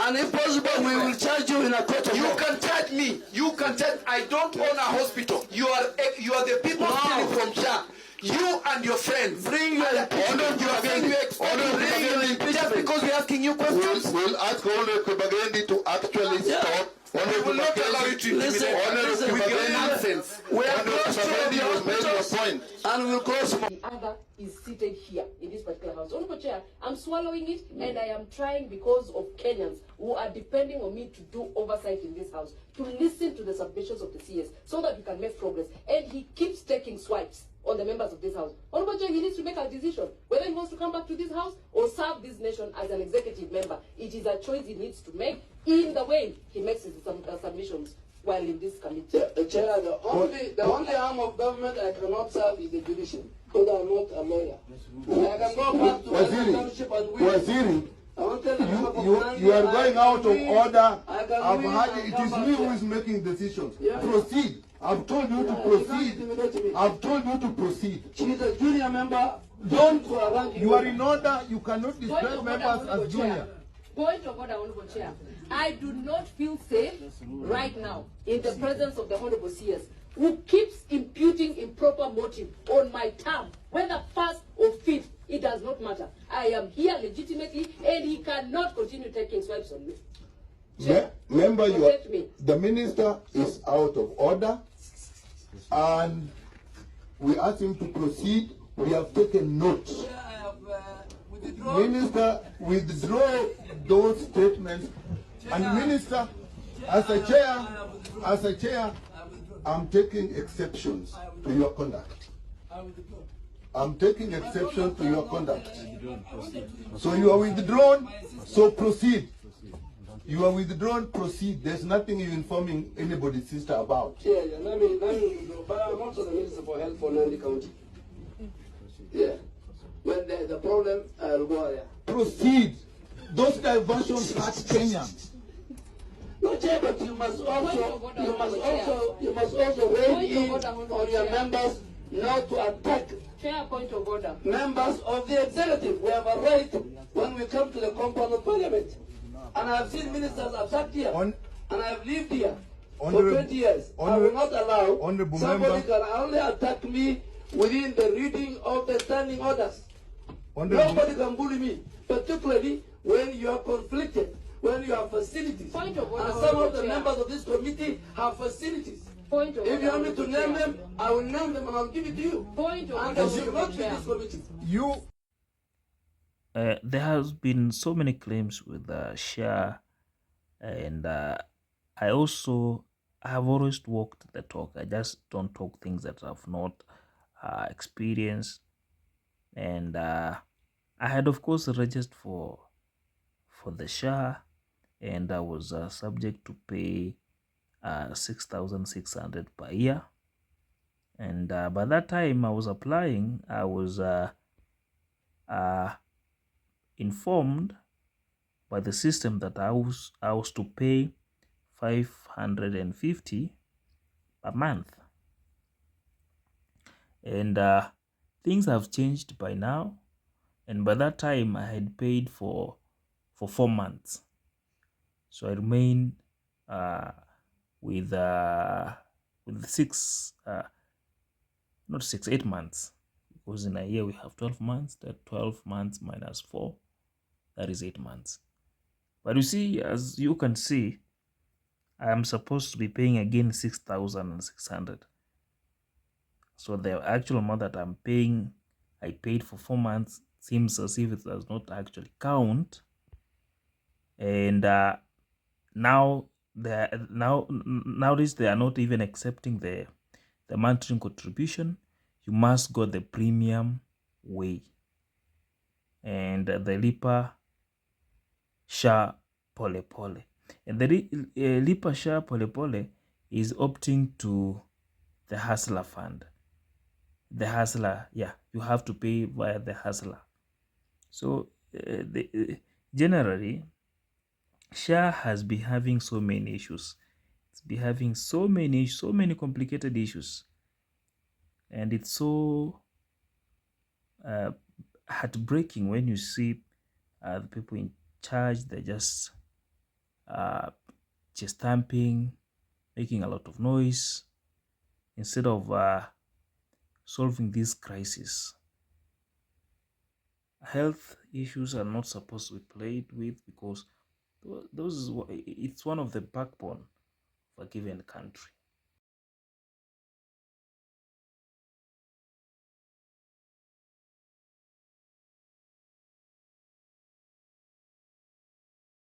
And if possible, we will charge you in a court of law. You can charge me. You can charge. I don't own a hospital. You are the people stealing from SHA. You and your friends. Bring your impeachment. You are saying you expect to bring your impeachment just because we're asking you questions. We'll ask Honorable Kibagendi to actually stop. We will not allow you to intimidate with your nonsense. We are close to your point. and we'll close. The other is seated here in this particular house. Honorable Chair, I'm swallowing it and I am trying because of Kenyans who are depending on me to do oversight in this house, to listen to the submissions of the CS so that we can make progress. And he keeps taking swipes on the members of this house. Honorable Chair, he needs to make a decision whether he wants to come back to this house or serve this nation as an executive member. It is a choice he needs to make in the way he makes his submissions while in this committee. Chair, the only arm of government I cannot serve is the judiciary, because I'm not a lawyer. I can go back to township and Waziri, you are going out of order. I've had it. It is me who is making decisions. Yeah. Proceed. I've told you to proceed. I've told you to proceed. She's a junior member. Don't rank. You are in order. You cannot describe members as junior. Point of order, Honorable Chair. I do not feel safe right now in the presence of the Honorable CS, who keeps imputing improper motive on my term, whether first or fifth, it does not matter. I am here legitimately, and he cannot continue taking swipes on me. Remember, the minister is out of order, and we asked him to proceed. We have taken note. Minister, withdraw those statements. And Minister, as a chair, I'm taking exceptions to your conduct. I'm taking exception to your conduct. So you are withdrawn, so proceed. You are withdrawn, proceed. There's nothing you're informing anybody's sister about. Yeah, but I'm also the Minister for Health for Nandi County. Yeah. When there's a problem, I'll go there. Proceed. Those diversions hurt Kenyans. No, Chair, but you must also weigh in on your members not to attack Chair, point of order. members of the executive. We have a right when we come to the compound of parliament. And I've seen ministers I've sat here and I've lived here for 20 years. I will not allow somebody can only attack me within the reading of the standing orders. Nobody can bully me, particularly when you are conflicted, when you have facilities. Point of order, and some of the members of this committee have facilities. Point of If you order, want me to name them, I will name them and I'll give it to you. Point of And order, they should not be this committee. There has been so many claims with SHA, and I have always walked the talk. I just don't talk things that I've not experienced. And I had, of course, registered for the SHA, and I was subject to pay 6,600 per year. And by that time I was applying, I was informed by the system that I was to pay 550 per month. And things have changed by now, and by that time I had paid for 4 months. So I remained with 8 months, because in a year we have 12 months. That 12 months minus 4, that is 8 months. But you see, as you can see, I am supposed to be paying again 6,600. So the actual amount that I'm paying, I paid for 4 months, seems as if it does not actually count. And nowadays they are not even accepting the monthly contribution. You must go the premium way, and the Lipa SHA Pole Pole, and the Lipa SHA Pole Pole is opting to the Hustler Fund. The Hustler, yeah, you have to pay via the Hustler. So generally, SHA has been having so many issues. It's been having so many complicated issues, and it's so heartbreaking when you see the people in charge. They're just chest thumping, making a lot of noise, instead of solving this crisis. Health issues are not supposed to be played with, because it's one of the backbone of a given country.